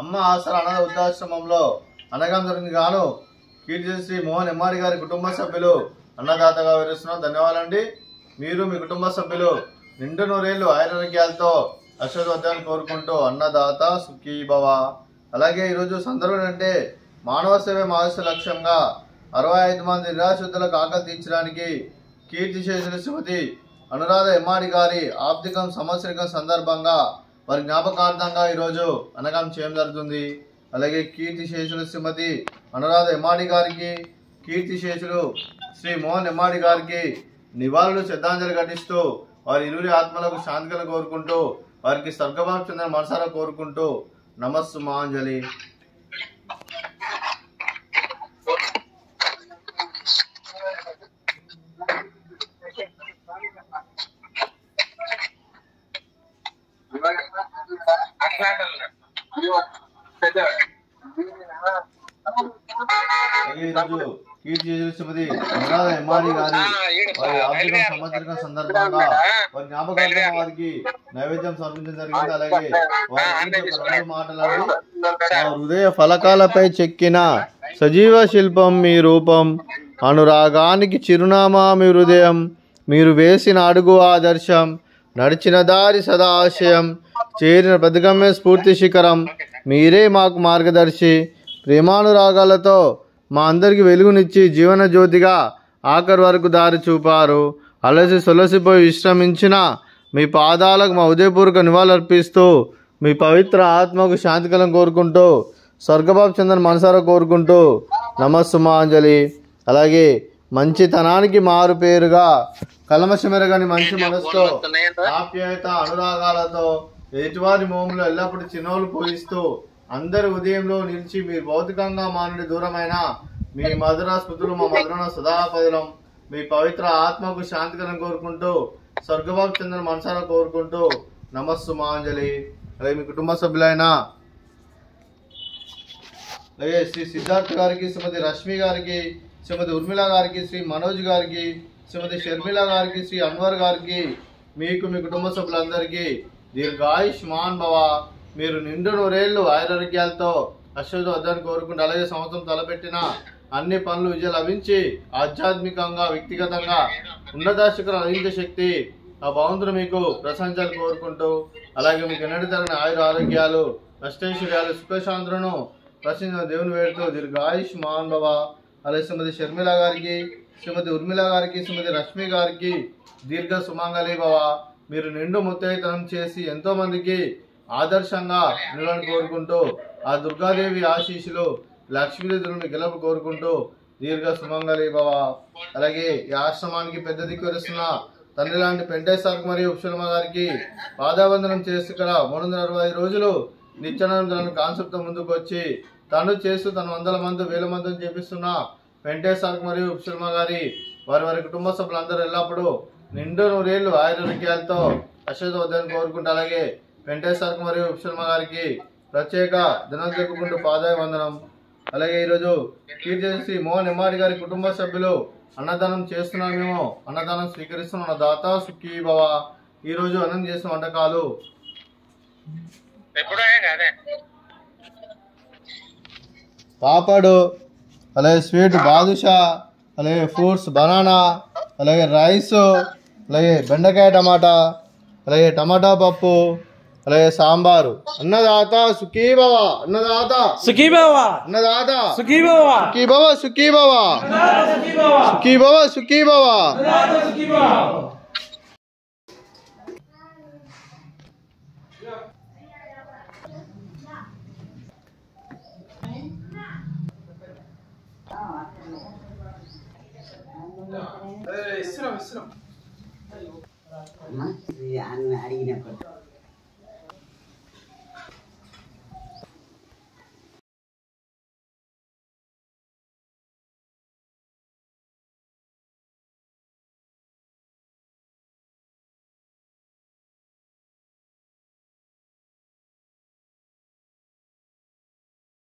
అమ్మ ఆసరా అనాథ వృద్ధాశ్రమంలో అనగం జరిగింది గాను కీర్తి శ్రీ మోహన్ ఎమ్మాడి గారి కుటుంబ సభ్యులు అన్నదాతగా వివరిస్తున్నాం. ధన్యవాదాలండి. మీరు మీ కుటుంబ సభ్యులు నిండు నూరేళ్లు ఆయురారోగ్యాలతో అశ్వద్ధాన్ని కోరుకుంటూ అన్నదాత సుఖీభవ. అలాగే ఈరోజు సందర్భం అంటే మానవ సేవే మానవ లక్ష్యంగా 65 మంది నిరాశ్రితులకు ఆకలి తీర్చడానికి కీర్తిశేషులు శ్రీమతి అనురాధ ఎమ్మాడి గారి ఆర్థికం సంవత్సరికం సందర్భంగా వారి జ్ఞాపకార్థంగా ఈరోజు అనగం చేయడం జరుగుతుంది. అలాగే కీర్తిశేషులు శ్రీమతి అనురాధ ఎమ్మాడి గారికి, కీర్తిశేషులు శ్రీ మోహన్ ఎమ్మాడి గారికి నివాళులు శ్రద్ధాంజలి ఘటిస్తూ వారి ఇరువురి ఆత్మలకు శాంతికలు కోరుకుంటూ వారికి స్వర్గభావం చెందిన మనసారా కోరుకుంటూ నమస్సుమాంజలి. ఈరోజు కీర్తిశేషులు శ్రీమతి అనురాధ ఎమ్మాడి గారి వారి ఆర్థిక సంవత్సరం సందర్భంగా వారి జ్ఞాపకార్థంగా వారికి నైవేద్యం సమర్పించడం జరిగింది. అలాగే వారి మాటలాడి హృదయ ఫలకాలపై చెక్కిన సజీవ శిల్పం మీ రూపం, అనురాగానికి చిరునామా మీ హృదయం, మీరు వేసిన అడుగు ఆదర్శం, నడిచిన దారి సదా ఆశయం, చేరిన ప్రతిగమ్య స్ఫూర్తి శిఖరం, మీరే మాకు మార్గదర్శి. ప్రేమానురాగాలతో మా అందరికి వెలుగునిచ్చి జీవన జ్యోతిగా ఆఖరి వరకు దారి చూపారు. అలసి సొలసిపోయి విశ్రమించిన మీ పాదాలకు మా ఉదయపూర్వక నివాళులర్పిస్తూ మీ పవిత్ర ఆత్మకు శాంతికలం కోరుకుంటూ స్వర్గభావం చెందని మనసారా కోరుకుంటూ నమస్సుమాంజలి. అలాగే మంచితనానికి మారు పేరుగా కల్మషమెరగని మంచి మనసుతో ఆప్యాయత అనురాగాలతో ఎదుటివారి మోములు ఎల్లప్పుడూ చిన్నోలు పూజిస్తూ అందరి ఉదయంలో నిలిచి మీరు భౌతికంగా మానుడి దూరమైన మీ మధుర స్మృతులు మా మధురణ సదాపదలం. మీ పవిత్ర ఆత్మకు శాంతికరం కోరుకుంటూ స్వర్గభావం చెందిన మనసారా కోరుకుంటూ నమస్సుమాంజలి. అలాగే మీ కుటుంబ సభ్యులైన అలాగే శ్రీ సిద్ధార్థ్ గారికి, శ్రీమతి రష్మి గారికి, శ్రీమతి ఉర్మిళ గారికి, శ్రీ మనోజ్ గారికి, శ్రీమతి షర్మిల గారికి, శ్రీ అన్వర్ గారికి, మీకు మీ కుటుంబ సభ్యులందరికీ దీర్ఘాయుష్మాన్ భవ. మీరు నిండు నూరేళ్లు ఆయురారోగ్యాలతో అశ్వద్ధాన్ని కోరుకుంటూ అలాగే సంవత్సరం తలపెట్టిన అన్ని పనులు విజయం లభించి ఆధ్యాత్మికంగా వ్యక్తిగతంగా ఉన్నత శిఖరం లభించే శక్తి ఆ భగవంతుడు మీకు ప్రశంసలు కోరుకుంటూ అలాగే మీకు ఎన్నటి తరగని ఆయుర ఆరోగ్యాలు అష్టైశ్వర్యాలు సుఖశాంతులను ప్రశ్న దేవుని వేడుతూ దీర్ఘాయుష్మాన్ భవ. అలాగే శ్రీమతి షర్మిల గారికి, శ్రీమతి ఉర్మిళ గారికి, శ్రీమతి రష్మి గారికి దీర్ఘ సుమంగళి భవ. మీరు నిండు ముత్తైతనం చేసి ఎంతో మందికి ఆదర్శంగా నిలవని కోరుకుంటూ ఆ దుర్గాదేవి ఆశీస్సులు లక్ష్మీదేవి గెలుపు కోరుకుంటూ దీర్ఘ సుమంగళి భవ. అలాగే ఈ ఆశ్రమానికి పెద్ద దిక్కు వస్తున్న తండ్రి లాంటి పెంటేశ్వర్ మరియు ఉప్షలమ్మ గారికి పాదావందనం చేస్తూ 365 రోజులు నిత్యానందం కాన్సెప్ట్ ముందుకు వచ్చి తను చేస్తూ తన వందల మంది వేల మందిని చేపిస్తున్న పెంటేశ్వర్ మరియు ఉప్షలమ్మ గారి వారి కుటుంబ సభ్యులందరూ ఎల్లప్పుడూ నిండు నూరేళ్లు ఆయురారోగ్యాలతో అశ్వద్ధాన్ని కోరుకుంటూ అలాగే వెంకటేశ్వర మరియు ఉప్షల్మ గారికి ప్రత్యేక దినం జరుపుకుంటూ పాదాయ వందనం. అలాగే ఈరోజు కీర్తి మోహన్ ఎమ్మాడి గారి కుటుంబ సభ్యులు అన్నదానం చేస్తున్నామేమో అన్నదానం స్వీకరిస్తున్న దాత సుఖీభవ. ఈరోజు అన్నం చేసిన వంటకాలు పాపడు, అలాగే స్వీట్ బాదుషా, అలాగే ఫ్రూట్స్ బనానా, అలాగే రైస్, అలాగే బెండకాయ టమాటా, అలాగే టమాటా పప్పు, అలాగే సాంబారు. అన్నదాత సుఖీభవ, అన్నదాత సుఖీభవ, అన్నదాత సుఖీభవ, సుఖీభవ సుఖీభవ, సుఖీభవ సుఖీభవ. అడిగినప్పుడు